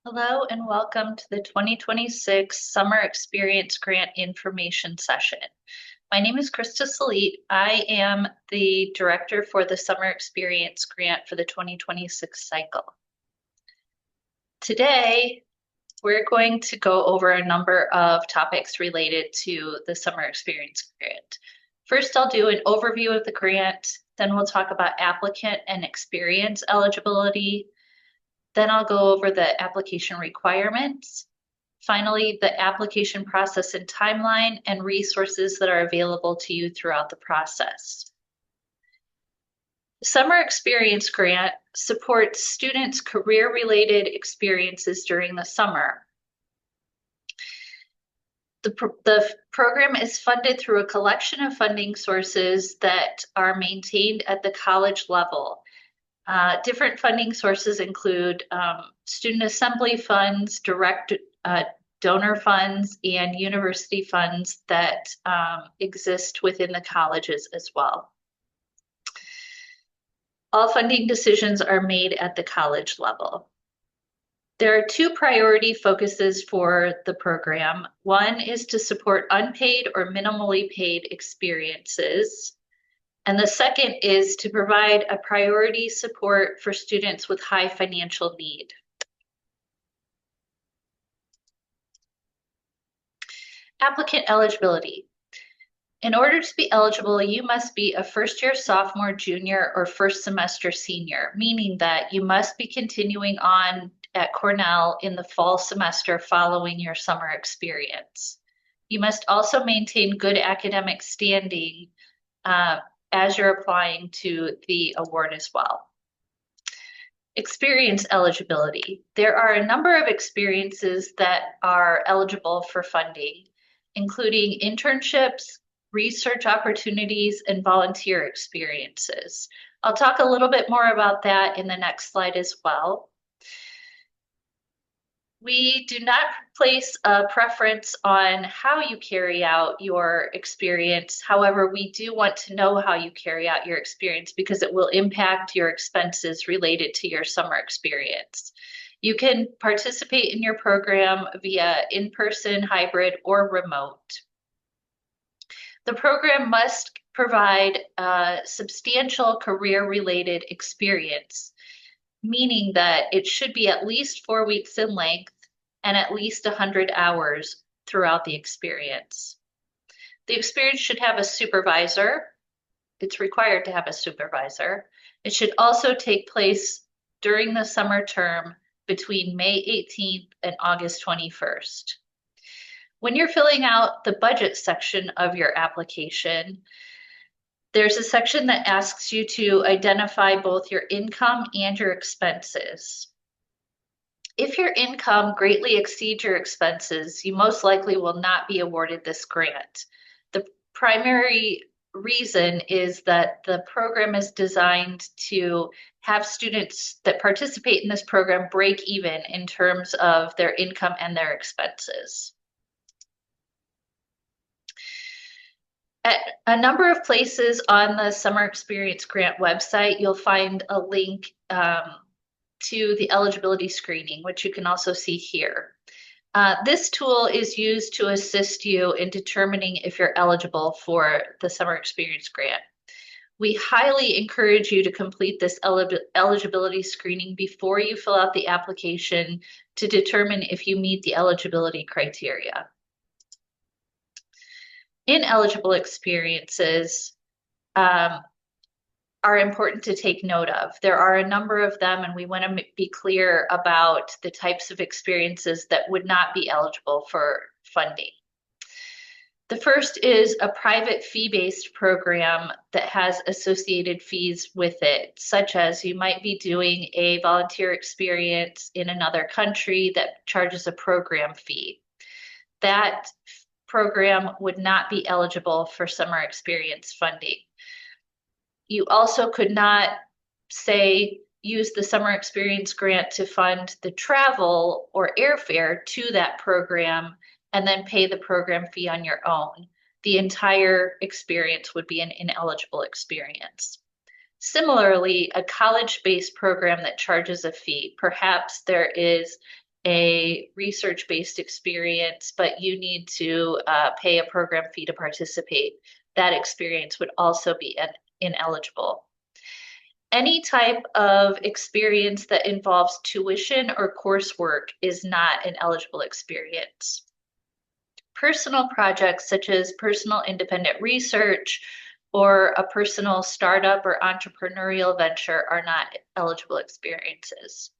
Hello and welcome to the 2026 Summer Experience Grant Information Session. My name is Krista Salit. I am the Director for the Summer Experience Grant for the 2026 cycle. Today, we're going to go over a number of topics related to the Summer Experience Grant. First, I'll do an overview of the grant, then we'll talk about applicant and experience eligibility. Then I'll go over the application requirements. Finally, the application process and timeline and resources that are available to you throughout the process. The Summer Experience Grant supports students' career-related experiences during the summer. The program is funded through a collection of funding sources that are maintained at the college level. Different funding sources include student assembly funds, direct donor funds, and university funds that exist within the colleges as well. All funding decisions are made at the college level. There are two priority focuses for the program. One is to support unpaid or minimally paid experiences. And the second is to provide a priority support for students with high financial need. Applicant eligibility. In order to be eligible, you must be a first-year sophomore, junior, or first semester senior, meaning that you must be continuing on at Cornell in the fall semester following your summer experience. You must also maintain good academic standing as you're applying to the award as well. Experience eligibility. There are a number of experiences that are eligible for funding, including internships, research opportunities, and volunteer experiences. I'll talk a little bit more about that in the next slide as well. We do not place a preference on how you carry out your experience. However, we do want to know how you carry out your experience because it will impact your expenses related to your summer experience. You can participate in your program via in-person, hybrid, or remote. The program must provide a substantial career-related experience, meaning that it should be at least 4 weeks in length and at least 100 hours throughout the experience. The experience should have a supervisor. It's required to have a supervisor. It should also take place during the summer term between May 18th and August 21st. When you're filling out the budget section of your application, there's a section that asks you to identify both your income and your expenses. If your income greatly exceeds your expenses, you most likely will not be awarded this grant. The primary reason is that the program is designed to have students that participate in this program break even in terms of their income and their expenses. At a number of places on the Summer Experience Grant website, you'll find a link to the eligibility screening, which you can also see here. This tool is used to assist you in determining if you're eligible for the Summer Experience Grant. We highly encourage you to complete this eligibility screening before you fill out the application to determine if you meet the eligibility criteria. Ineligible experiences are important to take note of. There are a number of them, and we want to be clear about the types of experiences that would not be eligible for funding. The first is a private fee-based program that has associated fees with it, such as you might be doing a volunteer experience in another country that charges a program fee. That program would not be eligible for summer experience funding. You also could not, say, use the summer experience grant to fund the travel or airfare to that program and then pay the program fee on your own. The entire experience would be an ineligible experience. Similarly, a college-based program that charges a fee, perhaps there is a research-based experience, but you need to pay a program fee to participate, that experience would also be ineligible. Any type of experience that involves tuition or coursework is not an eligible experience. Personal projects such as personal independent research or a personal startup or entrepreneurial venture are not eligible experiences.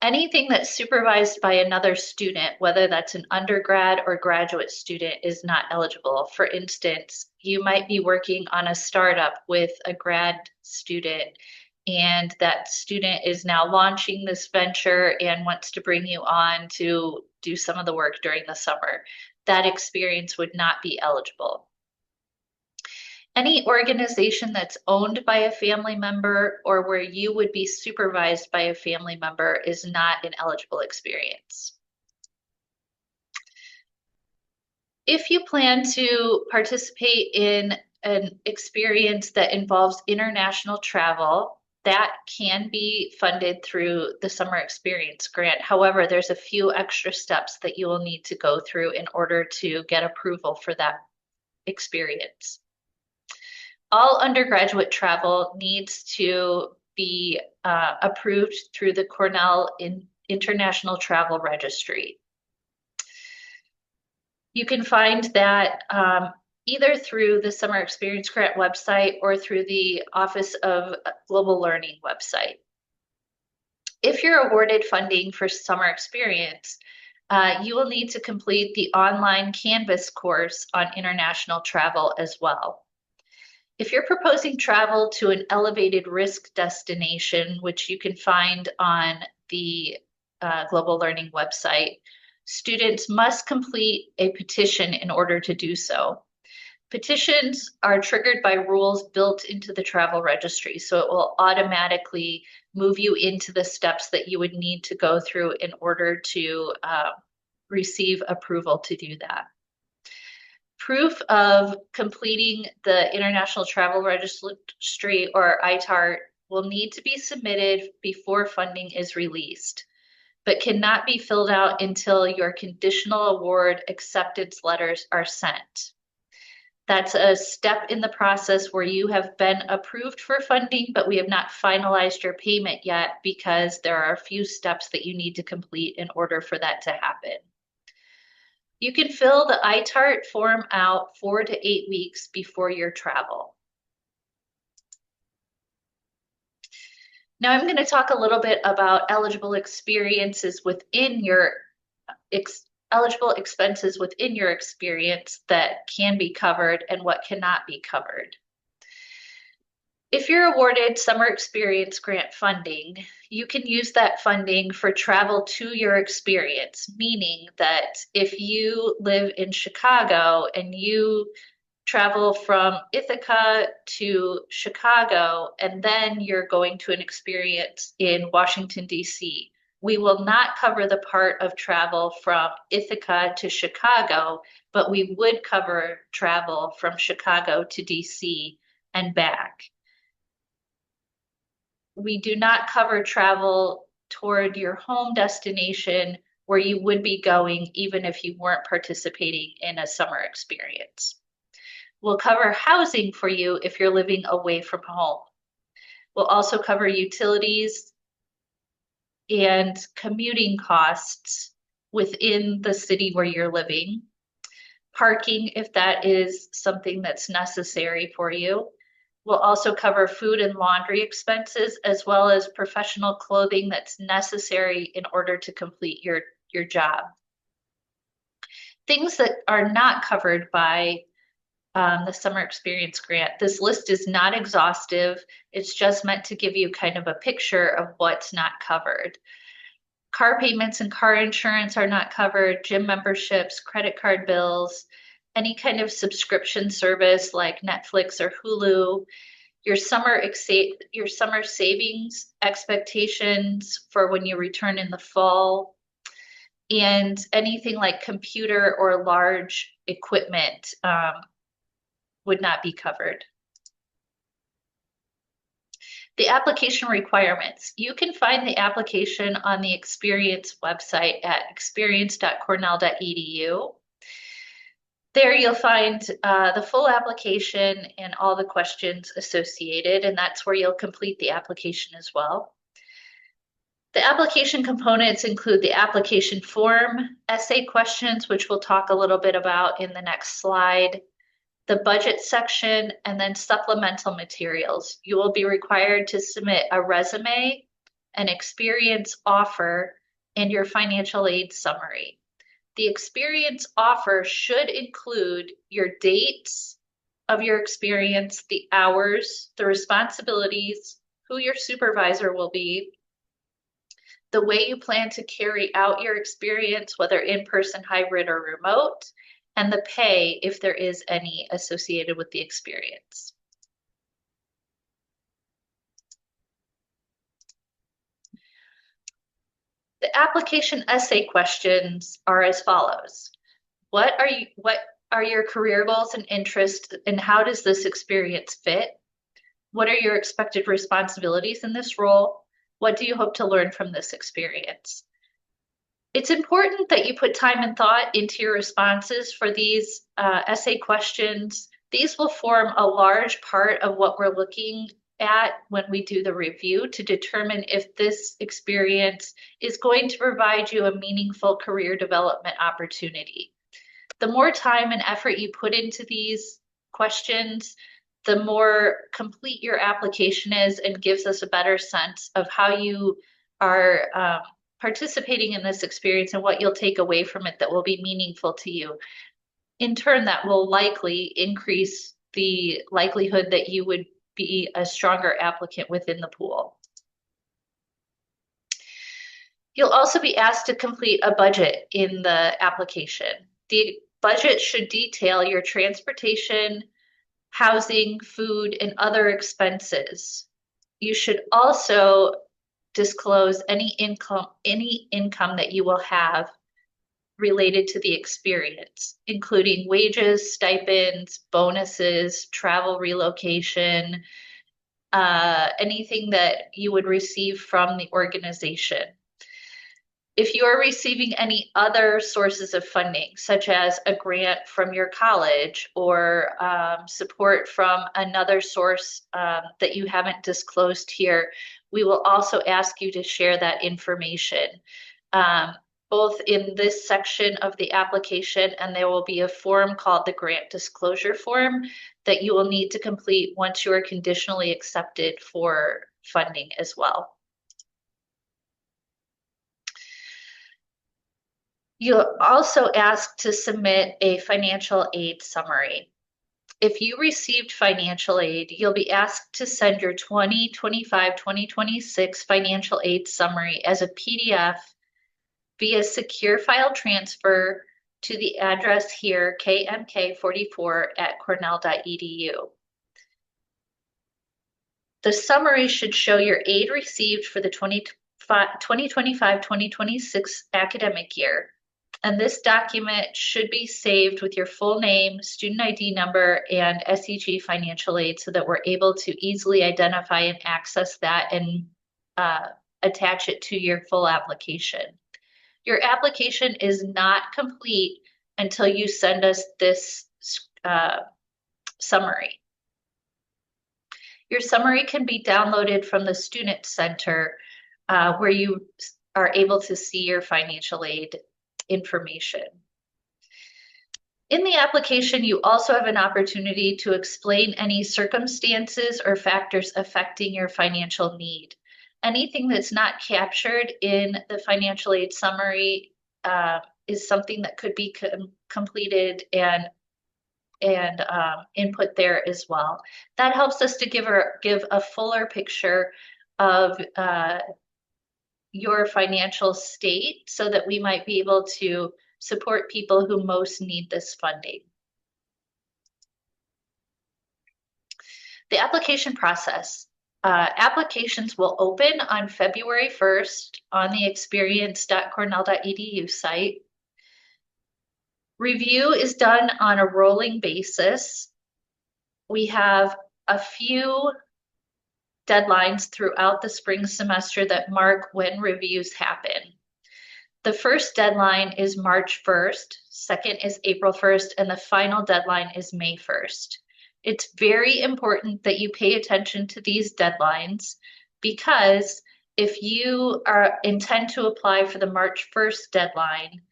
Anything that's supervised by another student, whether that's an undergrad or graduate student, is not eligible. For instance, you might be working on a startup with a grad student, and that student is now launching this venture and wants to bring you on to do some of the work during the summer. That experience would not be eligible. Any organization that's owned by a family member or where you would be supervised by a family member is not an eligible experience. If you plan to participate in an experience that involves international travel, that can be funded through the Summer Experience Grant. However, there's a few extra steps that you will need to go through in order to get approval for that experience. All undergraduate travel needs to be approved through the Cornell International Travel Registry. You can find that either through the Summer Experience Grant website or through the Office of Global Learning website. If you're awarded funding for summer experience, you will need to complete the online Canvas course on international travel as well. If you're proposing travel to an elevated risk destination, which you can find on the Global Learning website, students must complete a petition in order to do so. Petitions are triggered by rules built into the travel registry, so it will automatically move you into the steps that you would need to go through in order to receive approval to do that. Proof of completing the International Travel Registry or ITAR will need to be submitted before funding is released, but cannot be filled out until your conditional award acceptance letters are sent. That's a step in the process where you have been approved for funding, but we have not finalized your payment yet because there are a few steps that you need to complete in order for that to happen. You can fill the ITAR form out 4 to 8 weeks before your travel. Now I'm going to talk a little bit about eligible experiences within your eligible expenses within your experience that can be covered and what cannot be covered. If you're awarded Summer Experience Grant funding, you can use that funding for travel to your experience, meaning that if you live in Chicago and you travel from Ithaca to Chicago, and then you're going to an experience in Washington, D.C., we will not cover the part of travel from Ithaca to Chicago, but we would cover travel from Chicago to DC and back. We do not cover travel toward your home destination where you would be going even if you weren't participating in a summer experience. We'll cover housing for you if you're living away from home. We'll also cover utilities and commuting costs within the city where you're living, parking if that is something that's necessary for you. We'll also cover food and laundry expenses as well as professional clothing that's necessary in order to complete your job. Things that are not covered by the Summer Experience Grant. This list is not exhaustive. It's just meant to give you kind of a picture of what's not covered. Car payments and car insurance are not covered, gym memberships, credit card bills, any kind of subscription service like Netflix or Hulu, your summer savings expectations for when you return in the fall, and anything like computer or large equipment would not be covered. The application requirements. You can find the application on the Experience website at experience.cornell.edu. There you'll find the full application and all the questions associated, and that's where you'll complete the application as well. The application components include the application form, essay questions, which we'll talk a little bit about in the next slide, the budget section, and then supplemental materials. You will be required to submit a resume, an experience offer, and your financial aid summary. The experience offer should include your dates of your experience, the hours, the responsibilities, who your supervisor will be, the way you plan to carry out your experience, whether in-person, hybrid, or remote, and the pay if there is any associated with the experience. The application essay questions are as follows. What are your career goals and interests, and how does this experience fit? What are your expected responsibilities in this role? What do you hope to learn from this experience? It's important that you put time and thought into your responses for these essay questions. These will form a large part of what we're looking at when we do the review to determine if this experience is going to provide you a meaningful career development opportunity. The more time and effort you put into these questions, the more complete your application is and gives us a better sense of how you are participating in this experience and what you'll take away from it that will be meaningful to you. In turn, that will likely increase the likelihood that you would be a stronger applicant within the pool. You'll also be asked to complete a budget in the application. The budget should detail your transportation, housing, food, and other expenses. You should also disclose any income that you will have related to the experience, including wages, stipends, bonuses, travel relocation, anything that you would receive from the organization. If you are receiving any other sources of funding, such as a grant from your college or support from another source that you haven't disclosed here, we will also ask you to share that information. Both in this section of the application, and there will be a form called the grant disclosure form that you will need to complete once you are conditionally accepted for funding as well. You'll also ask to submit a financial aid summary. If you received financial aid, you'll be asked to send your 2025-2026 financial aid summary as a PDF via secure file transfer to the address here, kmk44@cornell.edu. The summary should show your aid received for the 2025-2026 academic year. And this document should be saved with your full name, student ID number, and SEG financial aid so that we're able to easily identify and access that and attach it to your full application. Your application is not complete until you send us this summary. Your summary can be downloaded from the Student Center where you are able to see your financial aid information. In the application, you also have an opportunity to explain any circumstances or factors affecting your financial need. Anything that's not captured in the financial aid summary is something that could be completed and input there as well. That helps us to give a fuller picture of your financial state so that we might be able to support people who most need this funding. The application process. Applications will open on February 1st on the experience.cornell.edu site. Review is done on a rolling basis. We have a few deadlines throughout the spring semester that mark when reviews happen. The first deadline is March 1st, second is April 1st, and the final deadline is May 1st. It's very important that you pay attention to these deadlines because if you intend to apply for the March 1st deadline,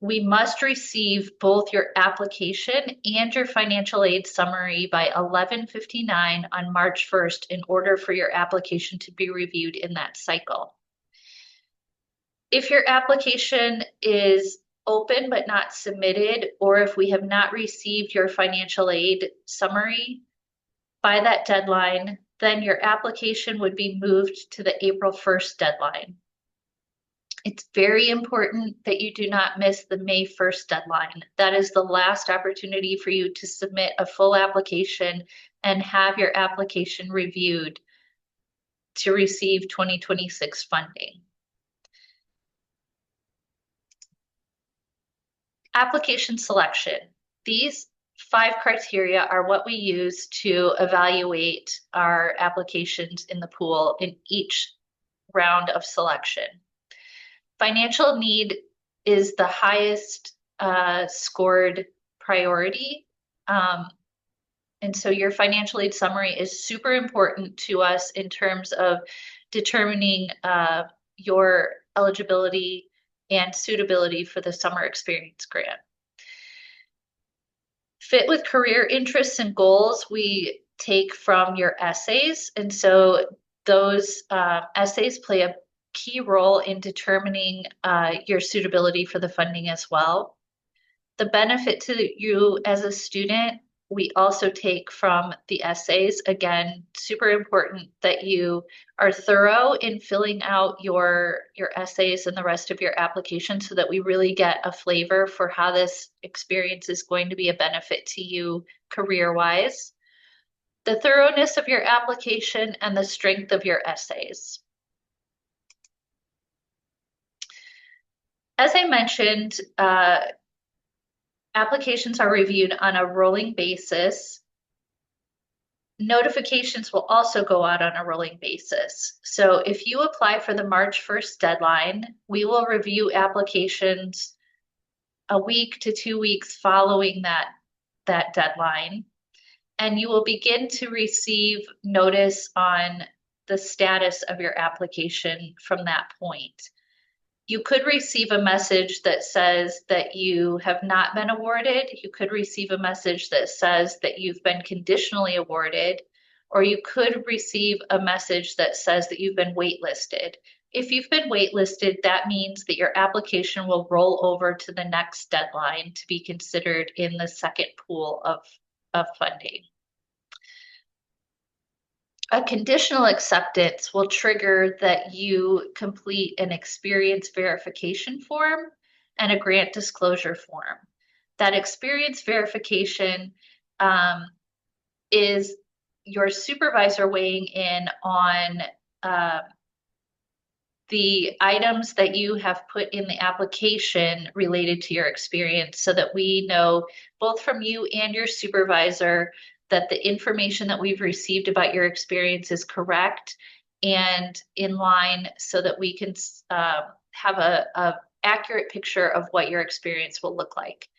we must receive both your application and your financial aid summary by 11:59 on March 1st in order for your application to be reviewed in that cycle. If your application is open but not submitted, or if we have not received your financial aid summary by that deadline, then your application would be moved to the April 1st deadline. It's very important that you do not miss the May 1st deadline. That is the last opportunity for you to submit a full application and have your application reviewed to receive 2026 funding. Application selection. These 5 criteria are what we use to evaluate our applications in the pool in each round of selection. Financial need is the highest scored priority. And so your financial aid summary is super important to us in terms of determining your eligibility and suitability for the summer experience grant. Fit with career interests and goals we take from your essays. And so those essays play a key role in determining your suitability for the funding as well. The benefit to you as a student, we also take from the essays. Again, super important that you are thorough in filling out your essays and the rest of your application so that we really get a flavor for how this experience is going to be a benefit to you career-wise. The thoroughness of your application and the strength of your essays. As I mentioned, applications are reviewed on a rolling basis. Notifications will also go out on a rolling basis. So if you apply for the March 1st deadline, we will review applications a week to 2 weeks following that deadline. And you will begin to receive notice on the status of your application from that point. You could receive a message that says that you have not been awarded. You could receive a message that says that you've been conditionally awarded, or you could receive a message that says that you've been waitlisted. If you've been waitlisted, that means that your application will roll over to the next deadline to be considered in the second pool of funding. A conditional acceptance will trigger that you complete an experience verification form and a grant disclosure form. That experience verification is your supervisor weighing in on the items that you have put in the application related to your experience so that we know both from you and your supervisor that the information that we've received about your experience is correct and in line so that we can have a accurate picture of what your experience will look like.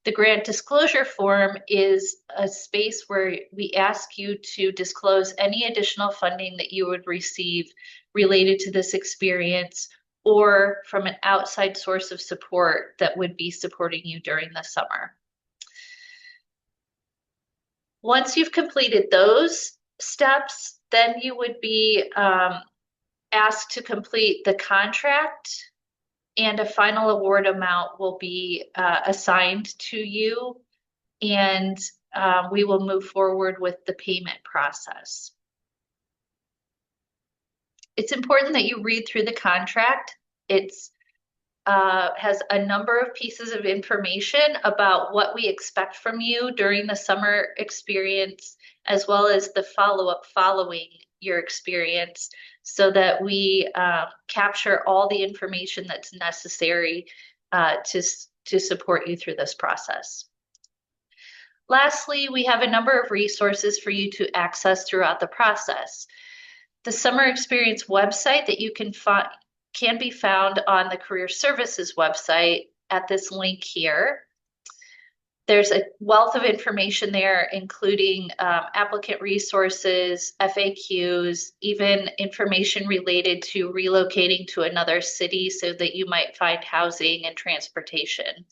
The grant disclosure form is a space where we ask you to disclose any additional funding that you would receive related to this experience or from an outside source of support that would be supporting you during the summer. Once you've completed those steps, then you would be asked to complete the contract and a final award amount will be assigned to you and we will move forward with the payment process. It's important that you read through the contract. It's has a number of pieces of information about what we expect from you during the summer experience, as well as the follow-up following your experience, so that we capture all the information that's necessary to support you through this process. Lastly, we have a number of resources for you to access throughout the process. The summer experience website that you can find can be found on the Career Services website at this link here. There's a wealth of information there, including applicant resources, FAQs, even information related to relocating to another city so that you might find housing and transportation.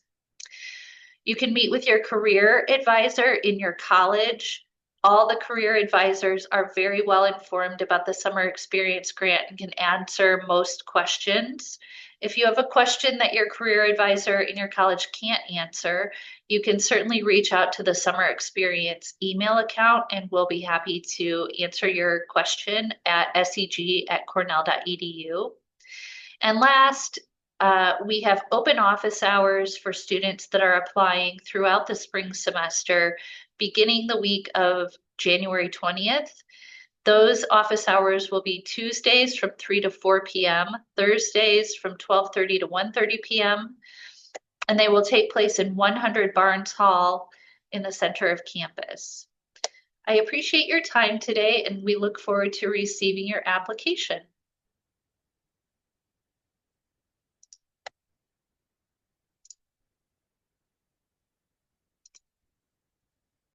You can meet with your career advisor in your college. All the career advisors are very well informed about the summer experience grant and can answer most questions. If you have a question that your career advisor in your college can't answer, you can certainly reach out to the summer experience email account and we'll be happy to answer your question at seg@cornell.edu. And last, we have open office hours for students that are applying throughout the spring semester, beginning the week of January 20th. Those office hours will be Tuesdays from 3 to 4 p.m., Thursdays from 12:30 to 1:30 p.m., and they will take place in 100 Barnes Hall in the center of campus. I appreciate your time today, and we look forward to receiving your application.